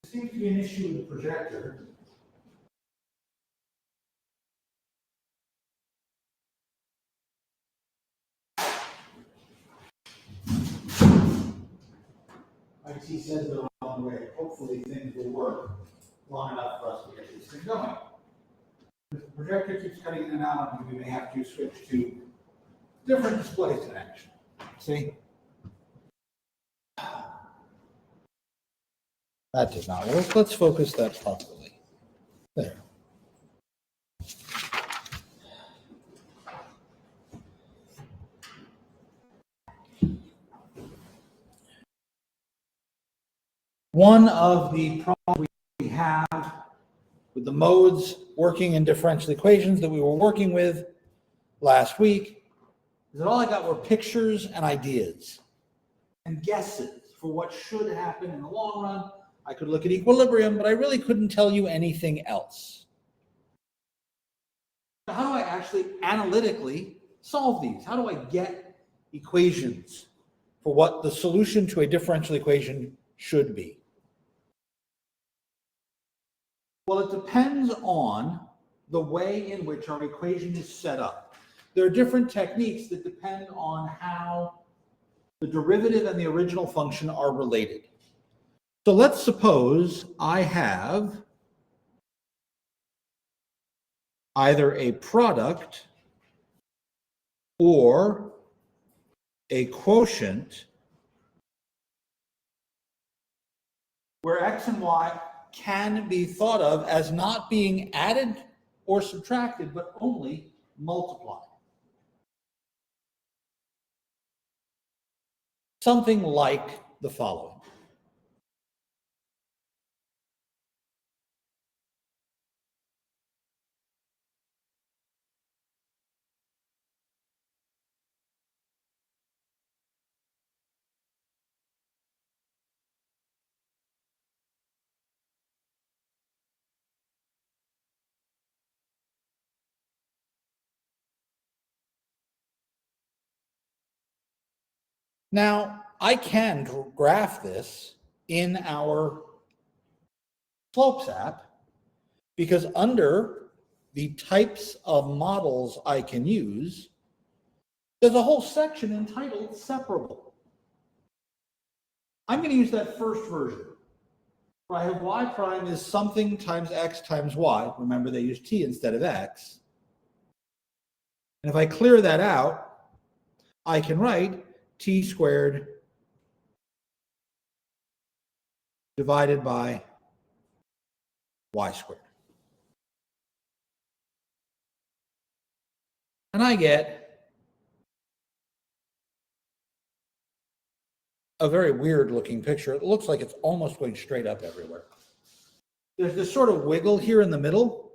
Seems to be an issue with the projector. IT says they're on the way. Hopefully things will work long enough for us to get this thing going. If the projector keeps cutting in and out, we may have to switch to different displays in action. See? That did not work. Let's focus that properly. There. One of the problems we have with the modes working in differential equations that we were working with last week is that all I got were pictures and ideas and guesses for what should happen in the long run. I could look at equilibrium, but I really couldn't tell you anything else. So how do I actually analytically solve these? How do I get equations for what the solution to a differential equation should be? Well, it depends on the way in which our equation is set up. There are different techniques that depend on how the derivative and the original function are related. So let's suppose I have either a product or a quotient where x and y can be thought of as not being added or subtracted, but only multiplied. Something like the following. Now, I can graph this in our slopes app because under the types of models I can use, there's a whole section entitled separable. I'm going to use that first version, where I have y prime is something times x times y. Remember, they use t instead of x. And if I clear that out, I can write t squared divided by y squared. And I get a very weird looking picture. It looks like it's almost going straight up everywhere. There's this sort of wiggle here in the middle.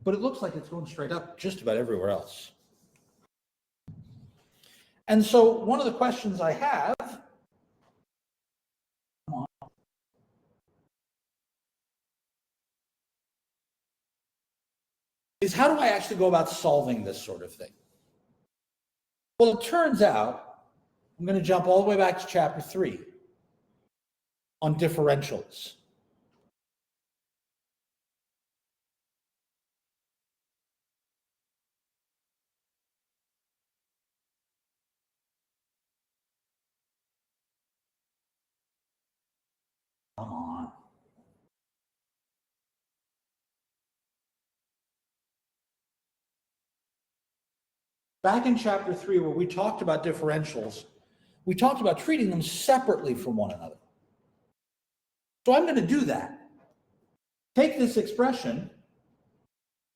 But it looks like it's going straight up just about everywhere else. And so one of the questions I have is how do I actually go about solving this sort of thing? Well, it turns out, I'm going to jump all the way back to chapter 3 on differentials. Come on. Back in chapter 3, where we talked about differentials, we talked about treating them separately from one another. So I'm going to do that. Take this expression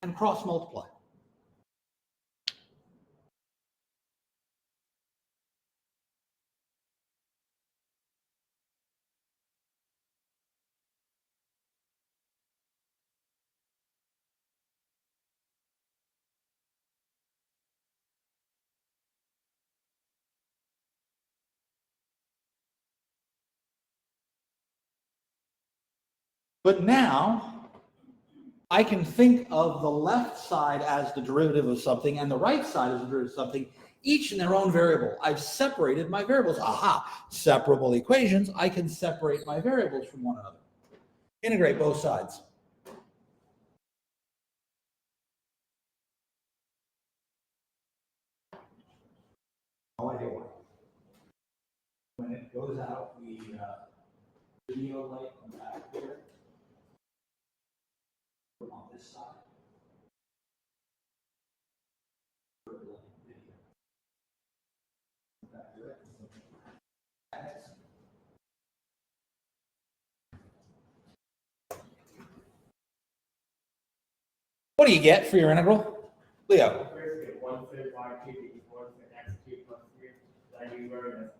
and cross multiply. But now I can think of the left side as the derivative of something and the right side as the derivative of something, each in their own variable. I've separated my variables. Aha, separable equations. I can separate my variables from one another. Integrate both sides. No idea why. When it goes out, the video light on the back here, put on this side. What do you get for your integral? Leo. Basically, 1/3 y cubed equals x cubed plus 3. Then you learn that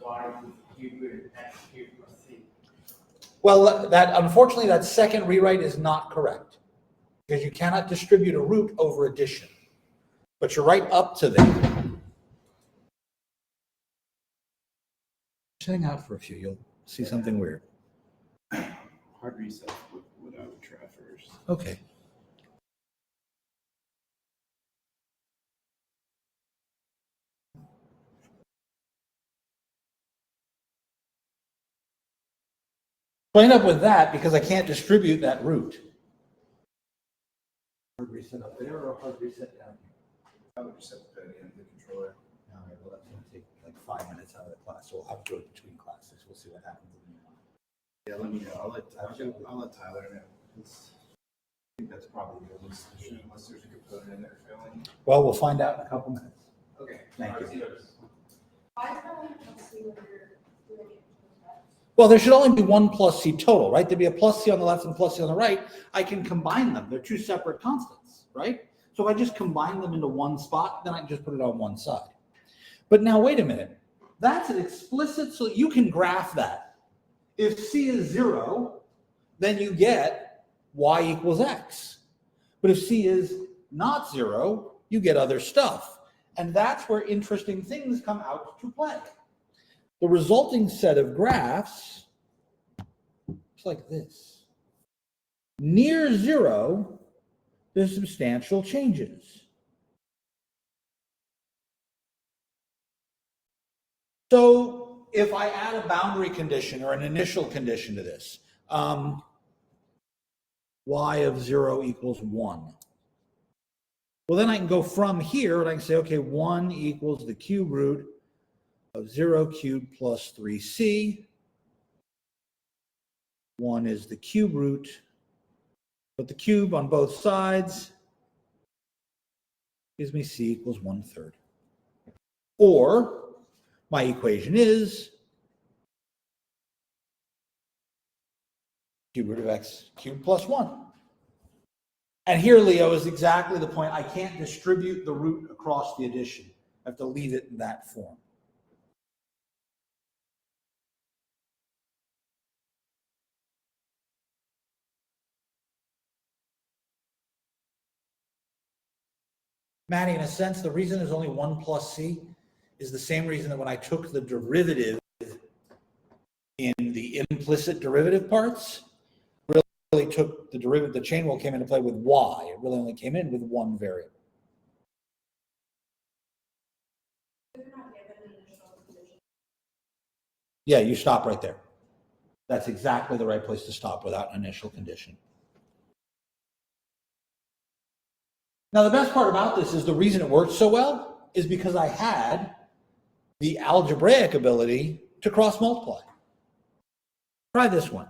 y is cubed root of x cubed plus c. Well, unfortunately, that second rewrite is not correct because you cannot distribute a root over addition. But you're right up to there. Just hang out for a few. You'll see something weird. Hard reset without traversed. Okay. So I end up with that because I can't distribute that root. Hard reset up there or hard reset down here? I would just have to put it in the controller. All right, well, that's going to take like 5 minutes out of the class, so we'll have to do it between classes. We'll see what happens. Yeah, let me know. I'll let Tyler know. I think that's probably the least solution unless there's a component in there failing. Well, we'll find out in a couple minutes. Okay. Thank you. Why is that only plus C when you're doing it? Well, there should only be one plus c total, right? There'd be a plus c on the left and plus c on the right. I can combine them. They're two separate constants, right? So if I just combine them into one spot, then I can just put it on one side. But now, wait a minute. That's an explicit, so you can graph that. If c is 0, then you get y equals x. But if c is not 0, you get other stuff. And that's where interesting things come out to play. The resulting set of graphs looks like this. Near 0, there's substantial changes. So if I add a boundary condition or an initial condition to this, y of 0 equals 1. Well, then I can go from here and I can say, okay, 1 equals the cube root of 0 cubed plus 3c. 1 is the cube root. Put the cube on both sides. Gives me c equals 1/3. Or my equation is cube root of x cubed plus 1. And here, Leo, is exactly the point. I can't distribute the root across the addition. I have to leave it in that form. Maddie, in a sense, the reason there's only 1 plus c is the same reason that when I took the derivative in the implicit derivative parts, really took the derivative, the chain rule came into play with y. It really only came in with one variable. Yeah, you stop right there. That's exactly the right place to stop without an initial condition. Now, the best part about this is the reason it worked so well is because I had the algebraic ability to cross multiply. Try this one.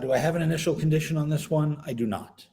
Do I have an initial condition on this one? I do not.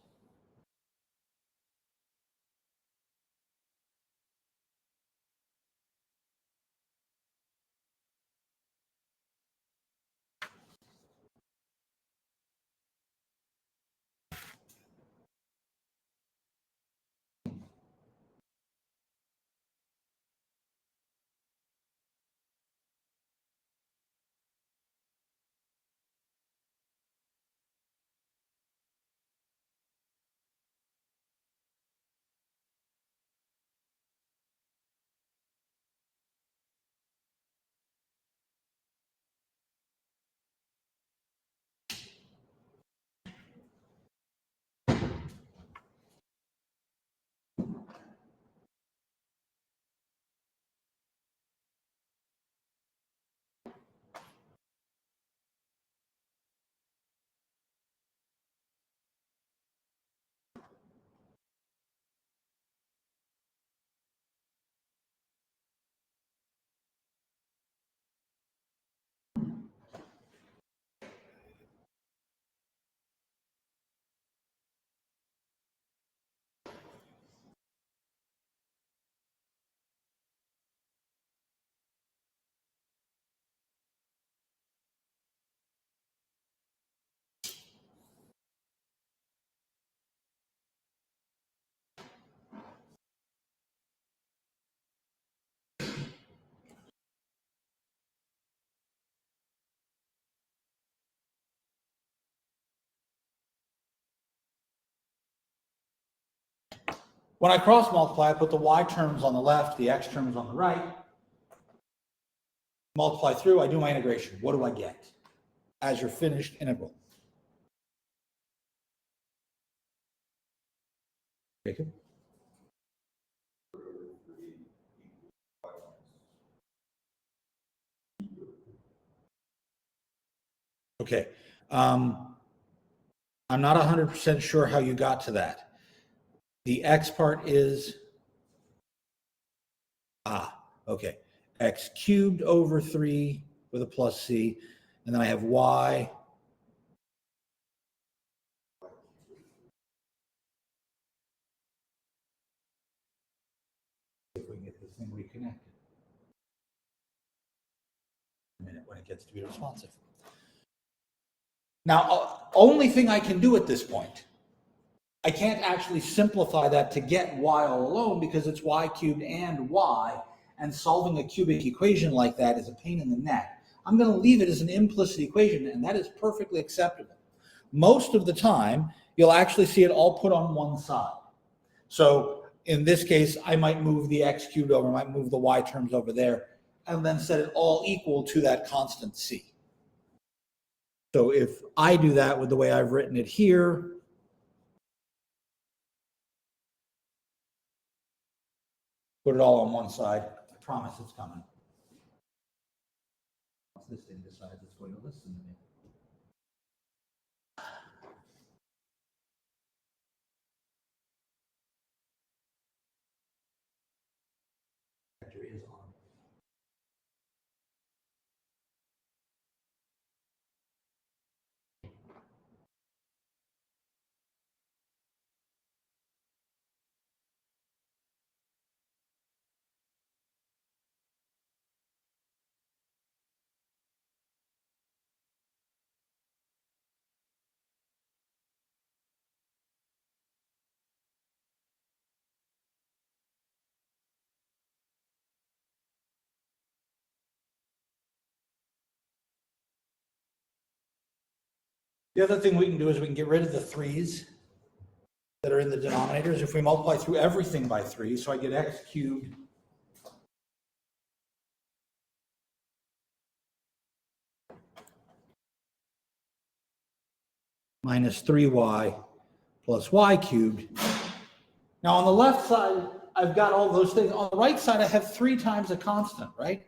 When I cross multiply, I put the y terms on the left, the x terms on the right. Multiply through, I do my integration. What do I get as your finished integral? Jacob? Okay. I'm not 100% sure how you got to that. The x part is, okay. X cubed over 3 with a plus c. And then I have y. If we can get this thing reconnected. A minute when it gets to be responsive. Now, only thing I can do at this point, I can't actually simplify that to get y all alone because it's y cubed and y, and solving a cubic equation like that is a pain in the neck. I'm going to leave it as an implicit equation, and that is perfectly acceptable. Most of the time, you'll actually see it all put on one side. So in this case, I might move the x cubed over, I might move the y terms over there, and then set it all equal to that constant c. So if I do that with the way I've written it here, put it all on one side, I promise it's coming. Once this thing decides it's going to listen to me. Is on. The other thing we can do is we can get rid of the 3's that are in the denominators. If we multiply through everything by 3, so I get x cubed minus 3y plus y cubed. Now on the left side, I've got all those things. On the right side, I have 3 times a constant, right?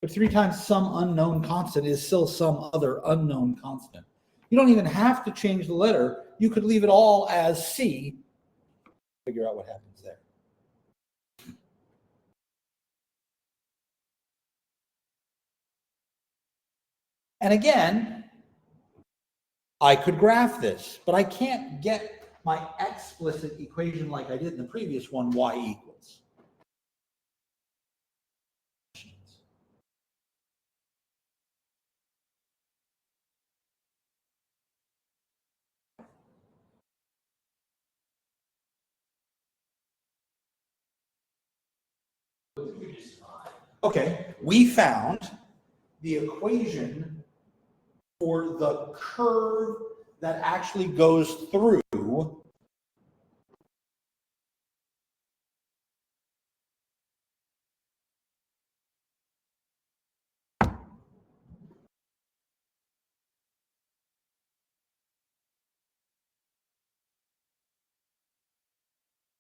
But 3 times some unknown constant is still some other unknown constant. You don't even have to change the letter. You could leave it all as c. Figure out what happens there. And again, I could graph this, but I can't get my explicit equation like I did in the previous one, y equals. Okay, we found the equation for the curve that actually goes through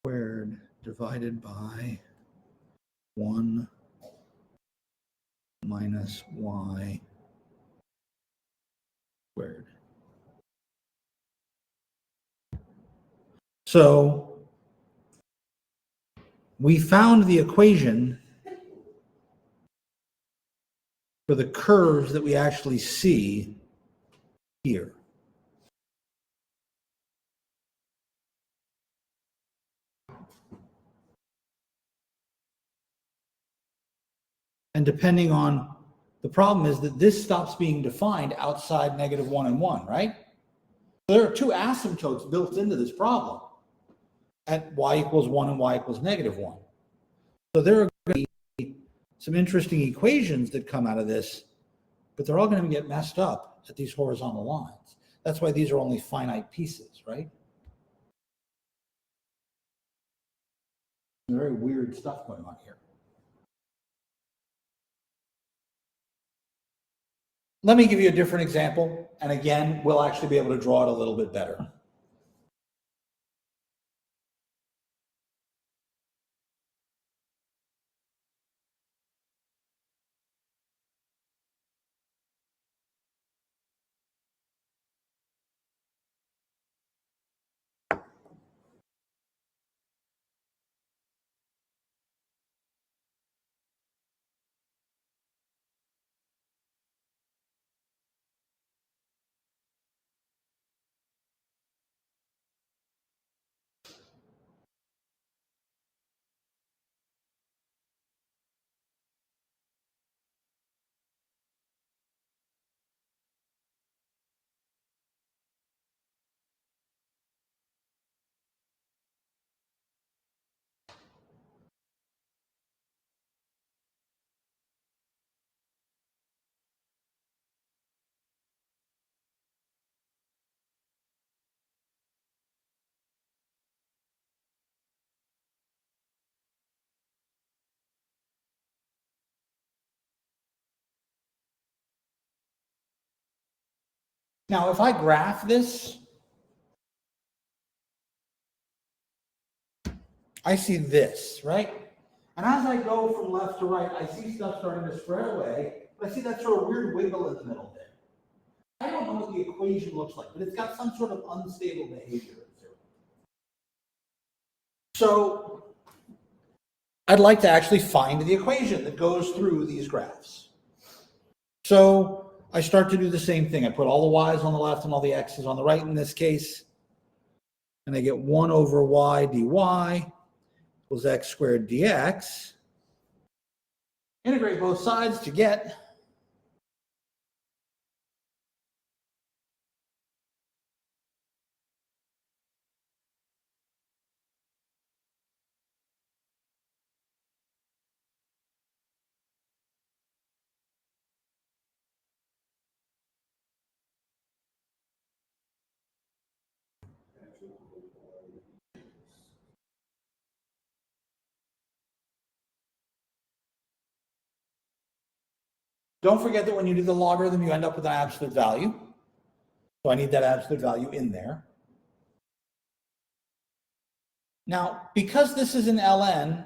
squared divided by 1 minus y squared. So we found the equation for the curves that we actually see here. And depending on, the problem is that this stops being defined outside -1 and 1, right? There are 2 asymptotes built into this problem at y equals 1 and y equals -1. So there are going to be some interesting equations that come out of this, but they're all going to get messed up at these horizontal lines. That's why these are only finite pieces, right? Very weird stuff going on here. Let me give you a different example. And again, we'll actually be able to draw it a little bit better. Now, if I graph this, I see this, right? And as I go from left to right, I see stuff starting to spread away. But I see that sort of weird wiggle in the middle there. I don't know what the equation looks like, but it's got some sort of unstable behavior. So I'd like to actually find the equation that goes through these graphs. So I start to do the same thing. I put all the y's on the left and all the x's on the right in this case. And I get 1 over y dy equals x squared dx. Integrate both sides to get Don't forget that when you do the logarithm, you end up with an absolute value. So I need that absolute value in there. Now, because this is an ln,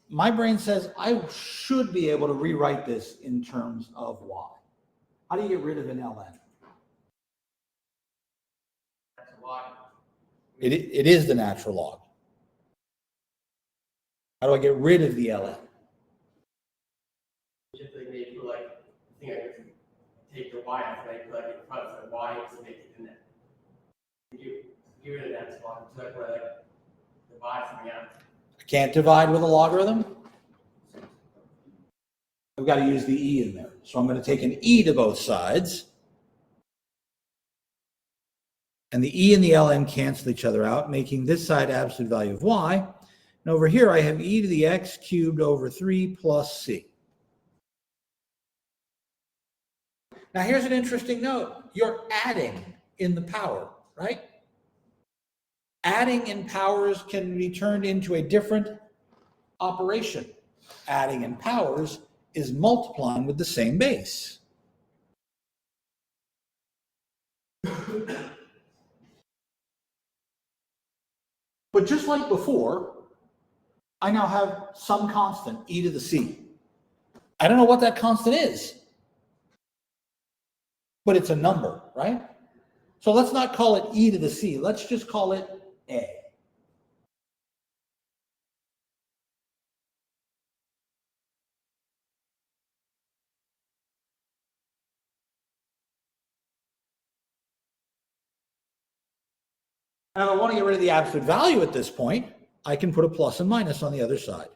my brain says I should be able to rewrite this in terms of y. How do you get rid of an ln? That's why. It is the natural log. How do I get rid of the ln? Just like they put like, I think I could take the y out and I put like in front, so y is make it in there. You get rid of that spot, so that's why like divide something out. I can't divide with a logarithm. I've got to use the e in there. So I'm going to take an e to both sides. And the e and the ln cancel each other out, making this side absolute value of y. And over here, I have e to the x cubed over 3 plus c. Now, here's an interesting note. You're adding in the power, right? Adding in powers can be turned into a different operation. Adding in powers is multiplying with the same base. But just like before, I now have some constant, e to the c. I don't know what that constant is, but it's a number, right? So let's not call it e to the c. Let's just call it a. And if I want to get rid of the absolute value at this point, I can put a plus and minus on the other side.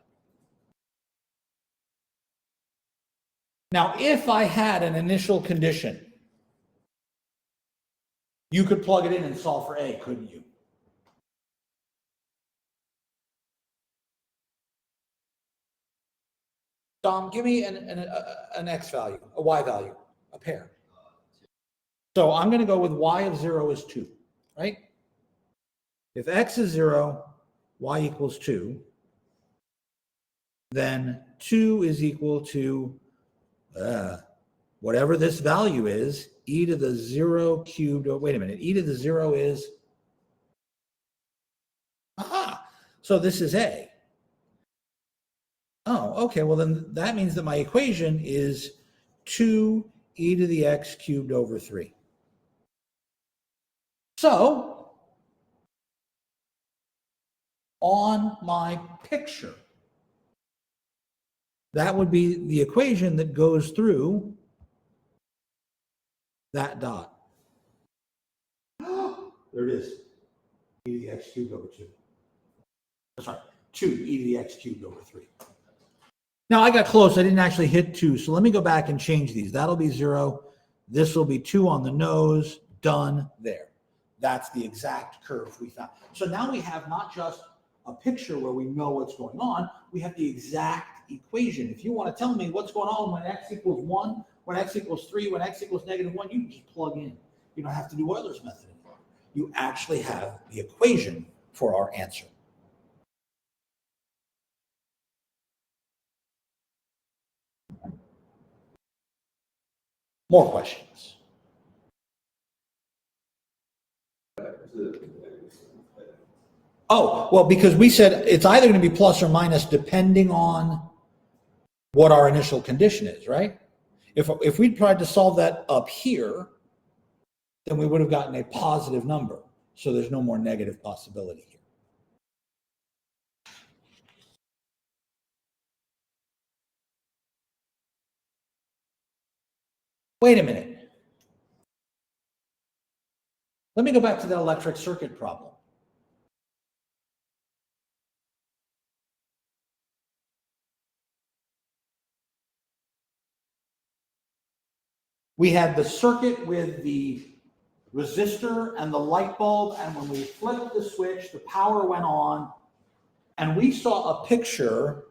Now, if I had an initial condition, you could plug it in and solve for a, couldn't you? Dom, give me an x value, a y value, a pair. So I'm going to go with y of 0 is 2, right? If x is 0, y equals 2. then 2 is equal to whatever this value is, e to the 0 cubed. Oh, wait a minute. E to the 0 is, aha. So this is a. Oh, okay. Well, then that means that my equation is 2 e to the x cubed over 3. So on my picture, that would be the equation that goes through that dot. There it is. E to the x cubed over 2. Sorry, 2 e to the x cubed over 3. Now I got close. I didn't actually hit 2. So let me go back and change these. That'll be 0. This will be 2 on the nose. Done. There. That's the exact curve we found. So now we have not just a picture where we know what's going on. We have the exact equation. If you want to tell me what's going on when x equals 1, when x equals 3, when x equals -1, you can just plug in. You don't have to do Euler's method anymore. You actually have the equation for our answer. More questions? Oh, well, because we said it's either going to be plus or minus depending on what our initial condition is, right? If we tried to solve that up here, then we would have gotten a positive number. So there's no more negative possibility here. Wait a minute. Let me go back to that electric circuit problem. We had the circuit with the resistor and the light bulb, and when we flipped the switch, the power went on, and we saw a picture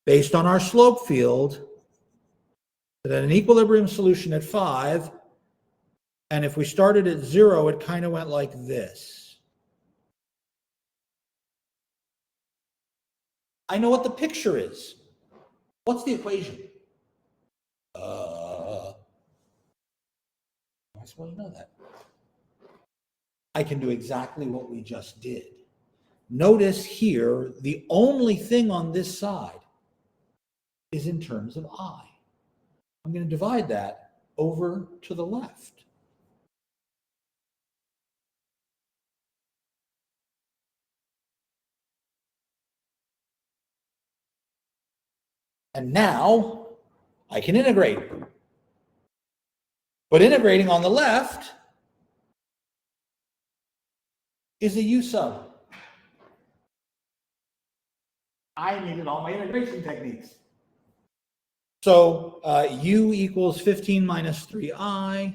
based on our slope field that had an equilibrium solution at 5, and if we started at 0, it kind of went like this. I know what the picture is. What's the equation? I suppose you know that. I can do exactly what we just did. Notice here, the only thing on this side is in terms of I. I'm going to divide that over to the left. And now I can integrate. But integrating on the left is a U sub. I needed all my integration techniques. So U equals 15 minus 3I.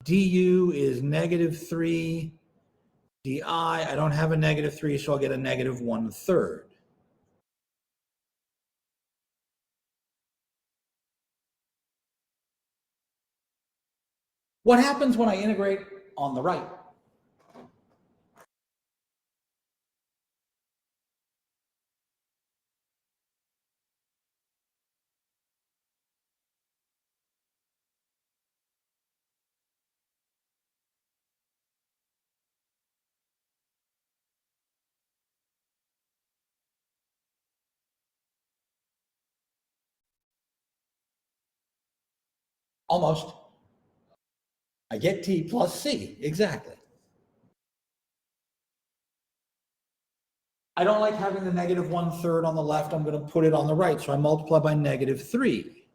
Du is -3. Di, I don't have a -3, so I'll get a -1/3. What happens when I integrate on the right? Almost. I get T plus C, exactly. I don't like having the -1/3 on the left. I'm going to put it on the right, so I multiply by -3.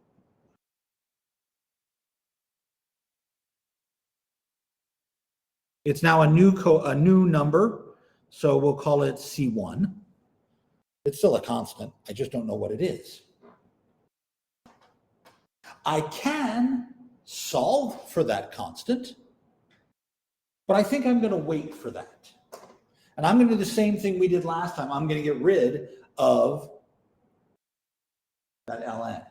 It's now a new number, so we'll call it C1. It's still a constant. I just don't know what it is. I can solve for that constant, but I think I'm going to wait for that. And I'm going to do the same thing we did last time. I'm going to get rid of that ln.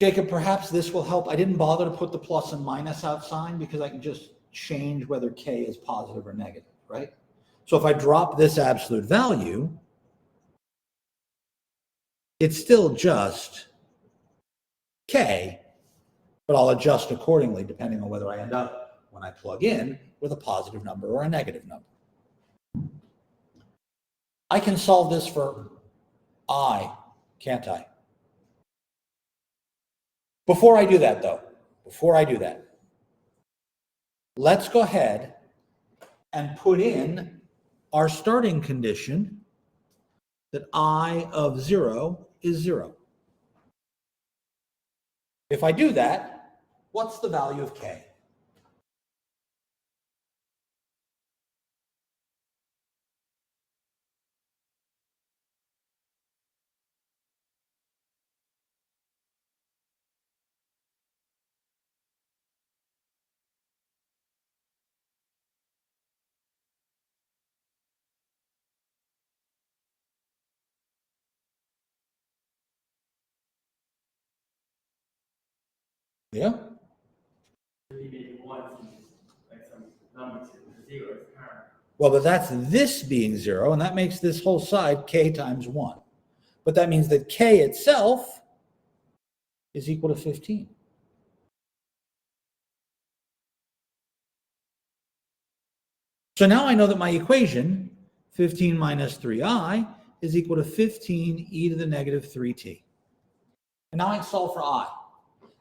Jacob, perhaps this will help. I didn't bother to put the plus and minus out sign because I can just change whether k is positive or negative, right? So if I drop this absolute value, it's still just k, but I'll adjust accordingly depending on whether I end up, when I plug in, with a positive number or a negative number. I can solve this for I, can't I? Before I do that, though, let's go ahead and put in our starting condition that I of 0 is 0. If I do that, what's the value of k? Yeah? Maybe one, like some number to zero is current. Well, but that's this being 0, and that makes this whole side k times 1. But that means that k itself is equal to 15. So now I know that my equation, 15 minus 3i, is equal to 15 e to the negative 3t. And now I can solve for I.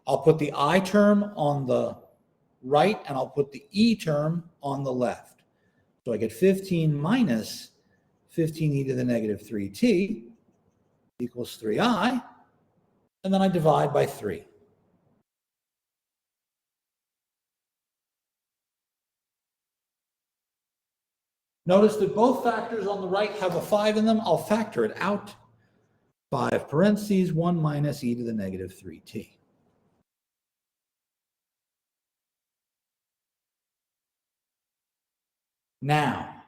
I'll put the I term on the right, and I'll put the E term on the left. So I get 15 minus 15 e to the negative 3t equals 3i, and then I divide by 3. Notice that both factors on the right have a 5 in them. I'll factor it out. 5 parentheses, 1 minus e to the negative 3t. Now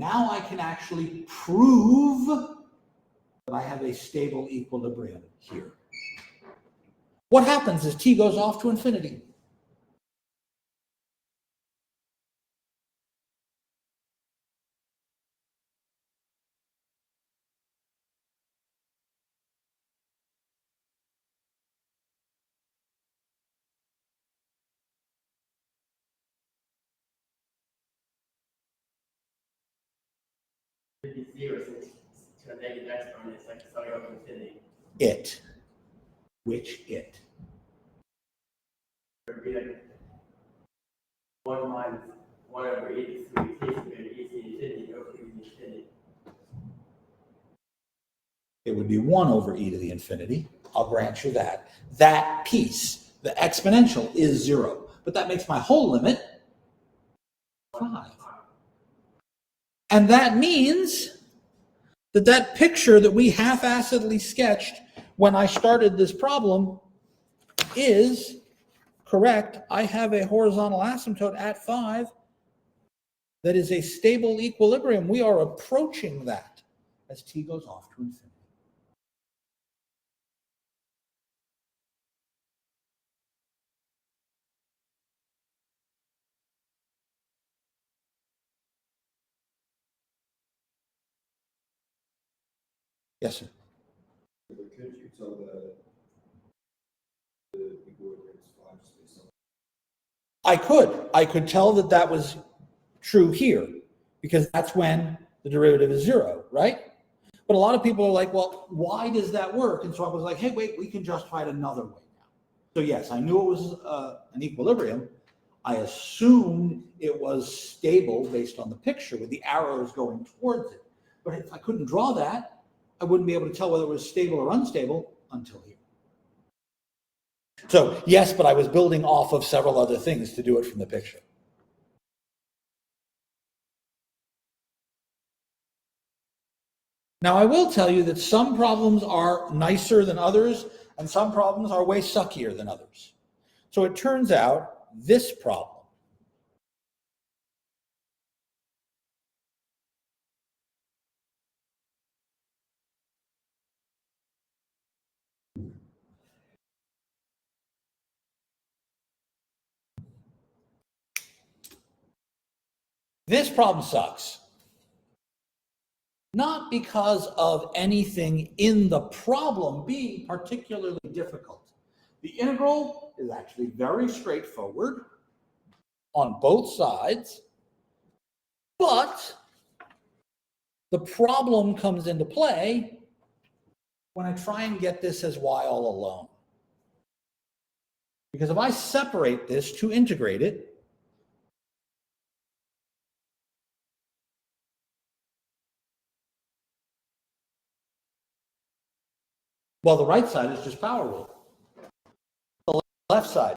I can actually prove that I have a stable equilibrium here. What happens as t goes off to infinity? Maybe zero to a negative exponent, it's like starting up infinity. It. Which it? It would be like 1 minus 1 over e to 3 t, so maybe e to the infinity over e to the infinity. It would be 1 over e to the infinity. I'll grant you that. That piece, the exponential, is 0. But that makes my whole limit 5. And that means that that picture that we half-assedly sketched when I started this problem is correct. I have a horizontal asymptote at 5 that is a stable equilibrium. We are approaching that as t goes off to infinity. Yes, sir. But could you tell the equilibrium is 5 just based on? I could tell that that was true here because that's when the derivative is 0, right? But a lot of people are like, well, why does that work? And so I was like, hey, wait, we can justify it another way now. So yes, I knew it was an equilibrium. I assumed it was stable based on the picture with the arrows going towards it. But if I couldn't draw that, I wouldn't be able to tell whether it was stable or unstable until here. So yes, but I was building off of several other things to do it from the picture. Now, I will tell you that some problems are nicer than others, and some problems are way suckier than others. So it turns out this problem This problem sucks. Not because of anything in the problem being particularly difficult. The integral is actually very straightforward on both sides, but the problem comes into play when I try and get this as y all alone. Because if I separate this to integrate it, well, the right side is just power rule. The left side.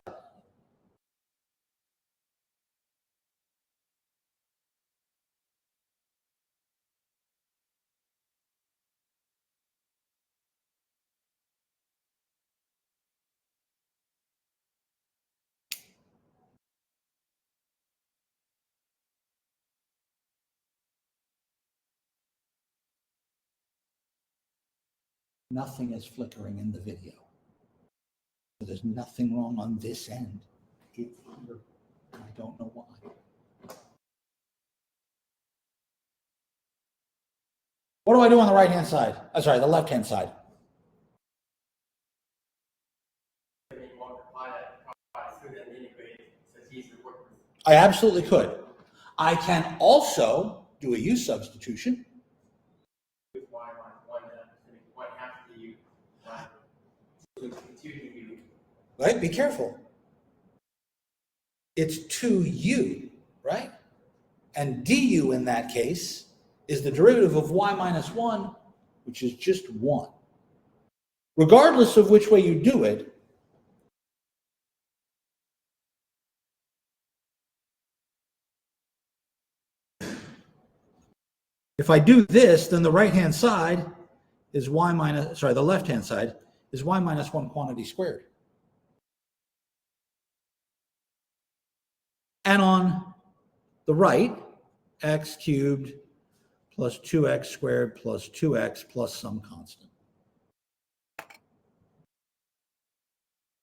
Nothing is flickering in the video. So there's nothing wrong on this end. It's here. I don't know why. What do I do on the right-hand side? Sorry, the left-hand side. I absolutely could. I can also do a u substitution. Right? Be careful. It's 2u, right? And du in that case is the derivative of y minus 1, which is just 1. Regardless of which way you do it, if I do this, then the right-hand side is the left-hand side is y minus 1 quantity squared. And on the right, x cubed plus 2x squared plus 2x plus some constant.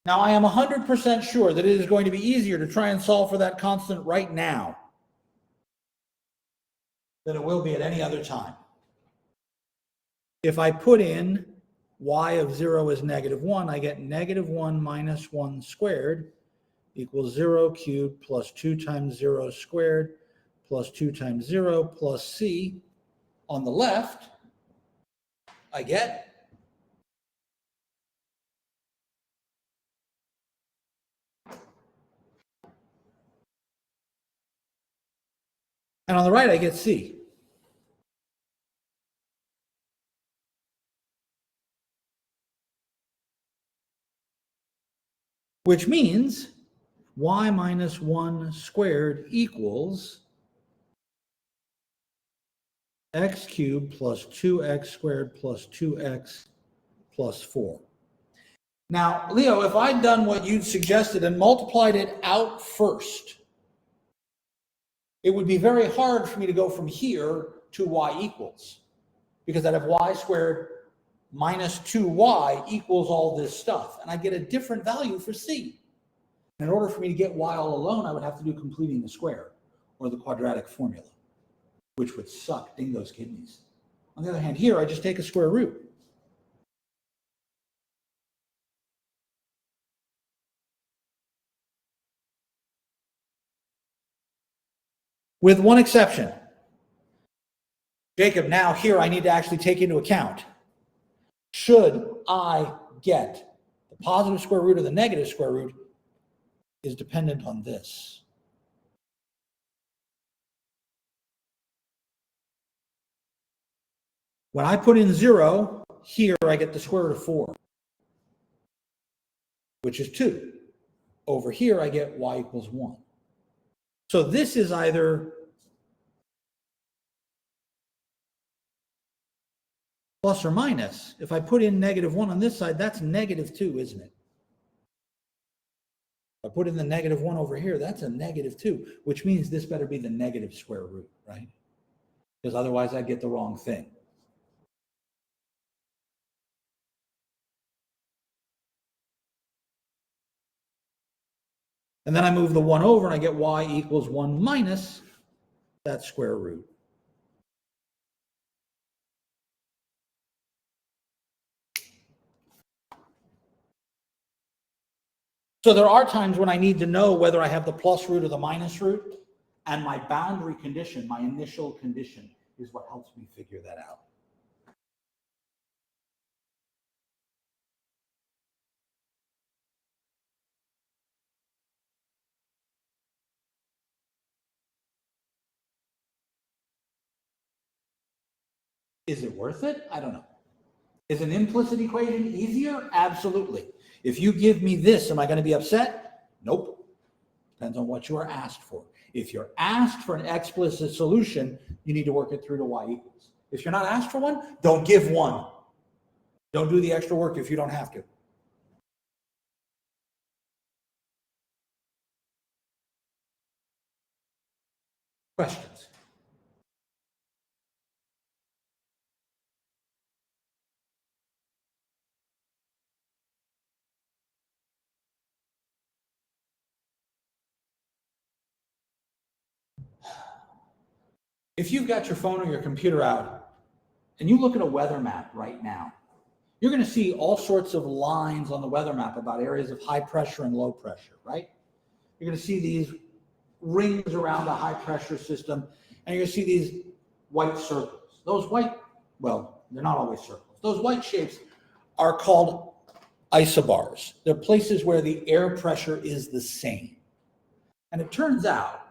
Now, I am 100% sure that it is going to be easier to try and solve for that constant right now than it will be at any other time. If I put in y of 0 is -1, I get -1 minus 1 squared equals 0 cubed plus 2 times 0 squared plus 2 times 0 plus c. On the left, I get and on the right, I get c. Which means y minus 1 squared equals x cubed plus 2x squared plus 2x plus 4. Now, Leo, if I'd done what you'd suggested and multiplied it out first, it would be very hard for me to go from here to y equals, because I'd have y squared minus 2y equals all this stuff, and I get a different value for c. In order for me to get y all alone, I would have to do completing the square, or the quadratic formula, which would suck dingo's kidneys. On the other hand, here, I just take a square root. With one exception. Jacob, now here I need to actually take into account, should I get the positive square root or the negative square root is dependent on this. When I put in 0, here I get the square root of 4, which is 2. Over here I get y equals 1. So this is either plus or minus. If I put in -1 on this side, that's -2, isn't it? If I put in the -1 over here, that's a -2, which means this better be the negative square root, right? Because otherwise I'd get the wrong thing. And then I move the 1 over and I get y equals 1 minus that square root. So there are times when I need to know whether I have the plus root or the minus root, and my boundary condition, my initial condition, is what helps me figure that out. Is it worth it? I don't know. Is an implicit equation easier? Absolutely. If you give me this, am I going to be upset? Nope. Depends on what you are asked for. If you're asked for an explicit solution, you need to work it through to y equals. If you're not asked for one, don't give one. Don't do the extra work if you don't have to. Questions? If you've got your phone or your computer out and you look at a weather map right now, you're going to see all sorts of lines on the weather map about areas of high pressure and low pressure, right? You're going to see these rings around a high pressure system, and you're going to see these white circles. Those white, well, they're not always circles. Those white shapes are called isobars. They're places where the air pressure is the same. And it turns out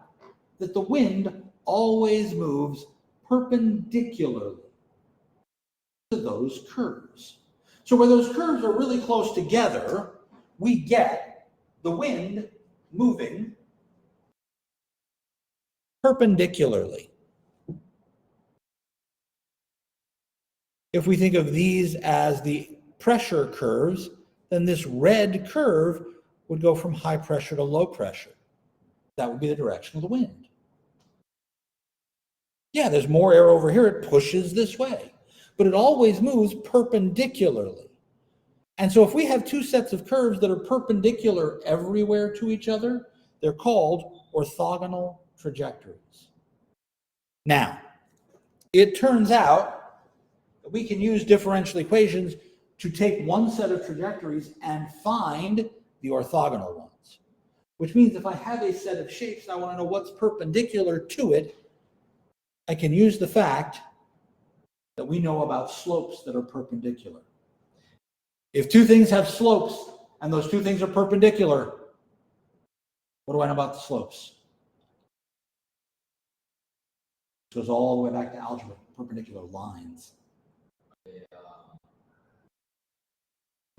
that the wind always moves perpendicularly to those curves. So where those curves are really close together, we get the wind moving perpendicularly. If we think of these as the pressure curves, then this red curve would go from high pressure to low pressure. That would be the direction of the wind. Yeah, there's more air over here, it pushes this way, but it always moves perpendicularly. And so if we have two sets of curves that are perpendicular everywhere to each other, they're called orthogonal trajectories. Now, it turns out that we can use differential equations to take one set of trajectories and find the orthogonal ones, which means if I have a set of shapes and I want to know what's perpendicular to it, I can use the fact that we know about slopes that are perpendicular. If two things have slopes and those two things are perpendicular, what do I know about the slopes? It goes all the way back to algebra, perpendicular lines.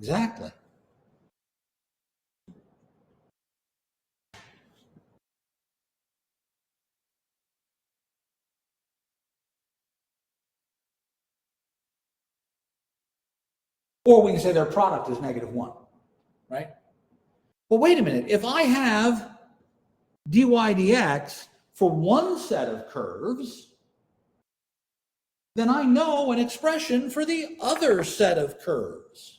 Exactly. Or we can say their product is -1, right? Well, wait a minute. If I have dy dx for one set of curves, then I know an expression for the other set of curves.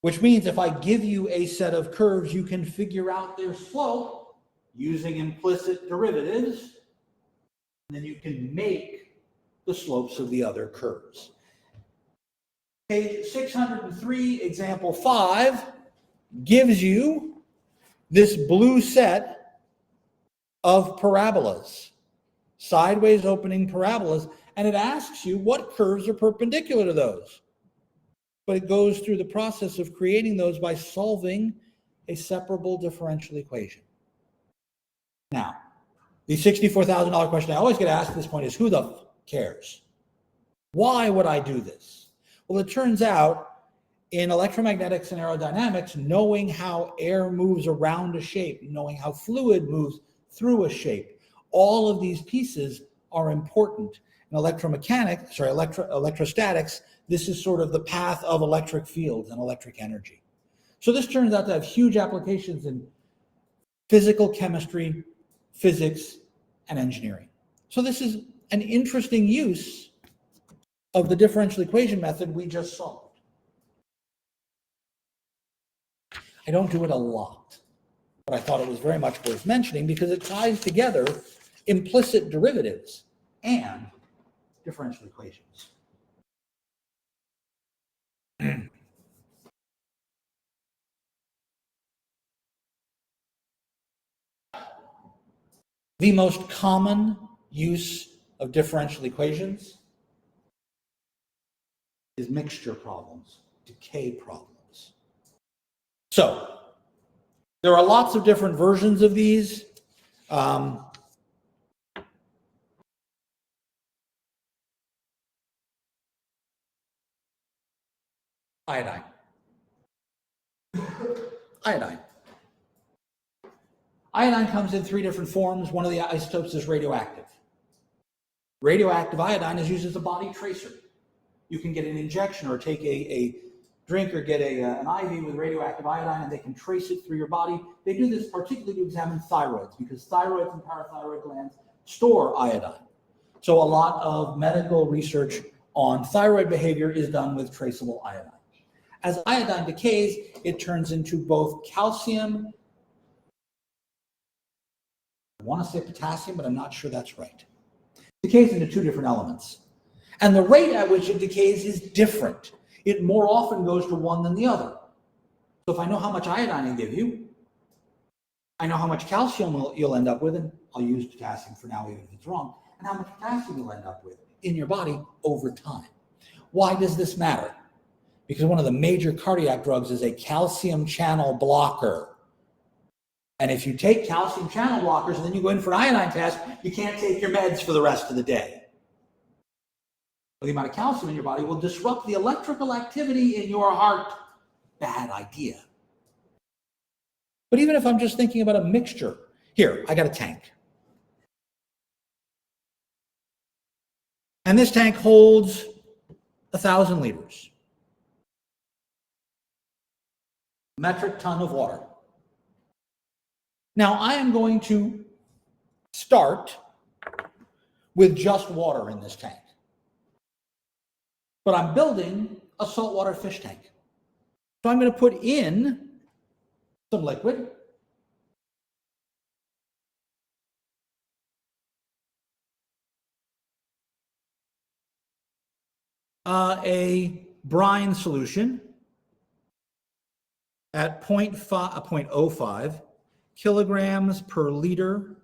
Which means if I give you a set of curves, you can figure out their slope using implicit derivatives, and then you can make the slopes of the other curves. Page 603, example 5, gives you this blue set of parabolas, sideways opening parabolas, and it asks you what curves are perpendicular to those. But it goes through the process of creating those by solving a separable differential equation. Now, the $64,000 question I always get asked at this point is, who the cares? Why would I do this? Well, it turns out in electromagnetics and aerodynamics, knowing how air moves around a shape, knowing how fluid moves through a shape, all of these pieces are important. In electrostatics, this is sort of the path of electric fields and electric energy. So this turns out to have huge applications in physical chemistry, physics, and engineering. So this is an interesting use of the differential equation method we just solved. I don't do it a lot, but I thought it was very much worth mentioning because it ties together implicit derivatives and differential equations. The most common use of differential equations is mixture problems, decay problems. So there are lots of different versions of these. Iodine. Iodine. Iodine comes in three different forms. One of the isotopes is radioactive. Radioactive iodine is used as a body tracer. You can get an injection or take a drink or get an IV with radioactive iodine and they can trace it through your body. They do this particularly to examine thyroids because thyroids and parathyroid glands store iodine. So a lot of medical research on thyroid behavior is done with traceable iodine. As iodine decays, it turns into both calcium, I want to say potassium, but I'm not sure that's right. It decays into two different elements. And the rate at which it decays is different. It more often goes to one than the other. So if I know how much iodine I give you, I know how much calcium you'll end up with, and I'll use potassium for now even if it's wrong, and how much potassium you'll end up with in your body over time. Why does this matter? Because one of the major cardiac drugs is a calcium channel blocker. And if you take calcium channel blockers and then you go in for an iodine test, you can't take your meds for the rest of the day. The amount of calcium in your body will disrupt the electrical activity in your heart. Bad idea. But even if I'm just thinking about a mixture, here, I got a tank. And this tank holds 1,000 liters. Metric ton of water. Now I am going to start with just water in this tank. But I'm building a saltwater fish tank. So I'm going to put in some liquid. A brine solution at 0.05 kilograms per liter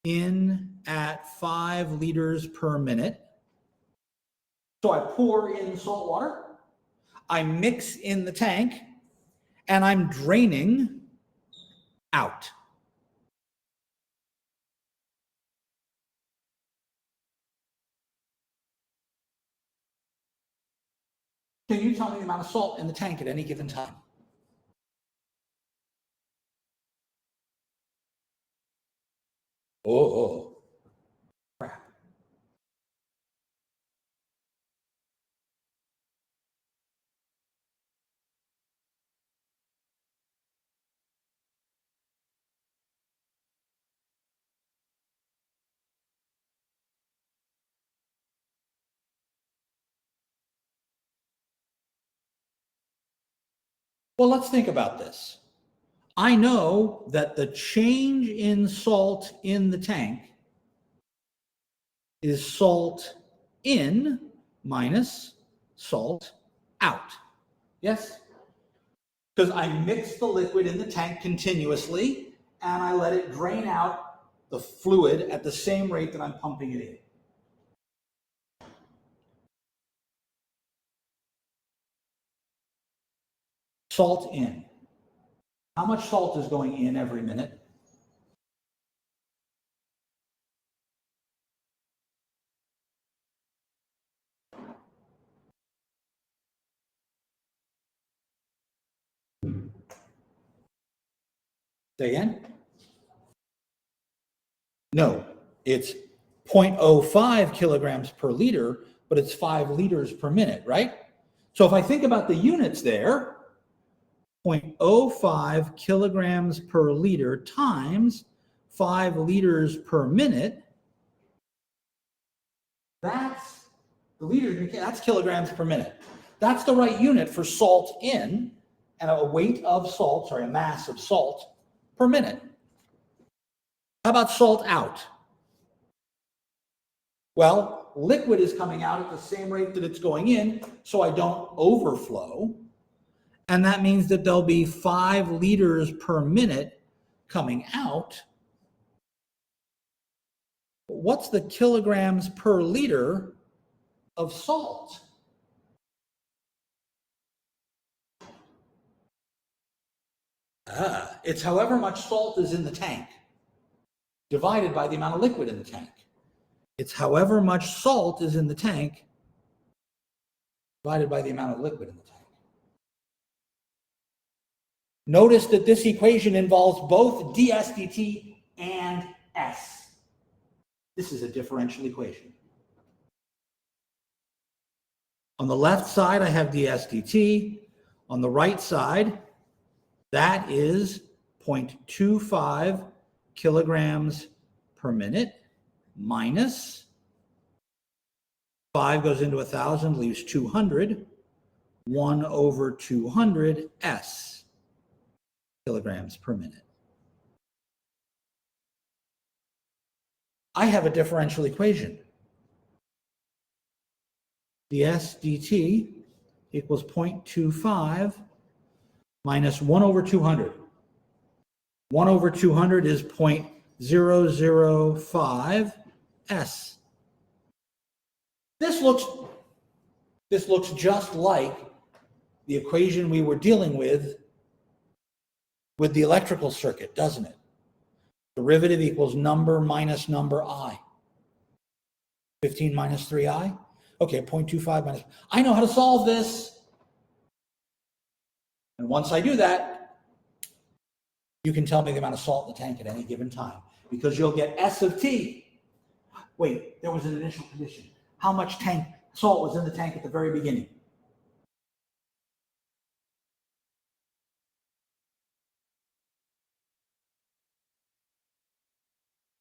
in at 5 liters per minute. So I pour in salt water, I mix in the tank, and I'm draining out. Can you tell me the amount of salt in the tank at any given time? Oh, crap. Well, let's think about this. I know that the change in salt in the tank is salt in minus salt out. Yes? Because I mix the liquid in the tank continuously and I let it drain out the fluid at the same rate that I'm pumping it in. Salt in. How much salt is going in every minute? Say again? No, it's 0.05 kilograms per liter, but it's 5 liters per minute, right? So if I think about the units there, 0.05 kilograms per liter times 5 liters per minute, that's the liters, that's kilograms per minute. That's the right unit for salt in and a weight of salt, a mass of salt per minute. How about salt out? Well, liquid is coming out at the same rate that it's going in, so I don't overflow. And that means that there'll be 5 liters per minute coming out. What's the kilograms per liter of salt? It's however much salt is in the tank divided by the amount of liquid in the tank. It's however much salt is in the tank divided by the amount of liquid in the tank. Notice that this equation involves both ds dt and s. This is a differential equation. On the left side, I have ds dt. On the right side, that is 0.25 kilograms per minute minus 5 goes into 1,000, leaves 200, 1 over 200 s kilograms per minute. I have a differential equation. ds dt equals 0.25 minus 1 over 200. 1 over 200 is 0.005 s. This looks just like the equation we were dealing with the electrical circuit, doesn't it? Derivative equals number minus number I. 15 minus 3i. Okay, 0.25 minus. I know how to solve this. And once I do that, you can tell me the amount of salt in the tank at any given time, because you'll get S of t. Wait, there was an initial condition. How much salt was in the tank at the very beginning?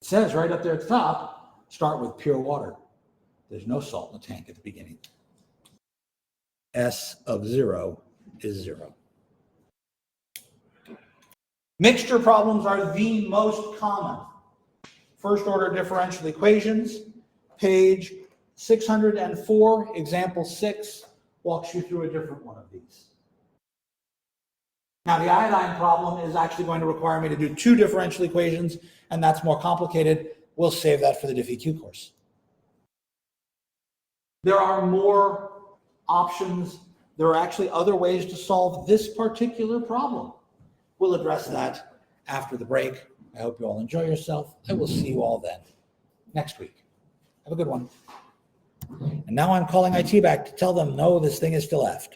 It says right up there at the top, start with pure water. There's no salt in the tank at the beginning. S of 0 is 0. Mixture problems are the most common. First order differential equations, page 604, example 6, walks you through a different one of these. Now the iodine problem is actually going to require me to do 2 differential equations, and that's more complicated. We'll save that for the DiffEQ course. There are more options. There are actually other ways to solve this particular problem. We'll address that after the break. I hope you all enjoy yourself. I will see you all then next week. Have a good one. And now I'm calling IT back to tell them, no, this thing is still effed.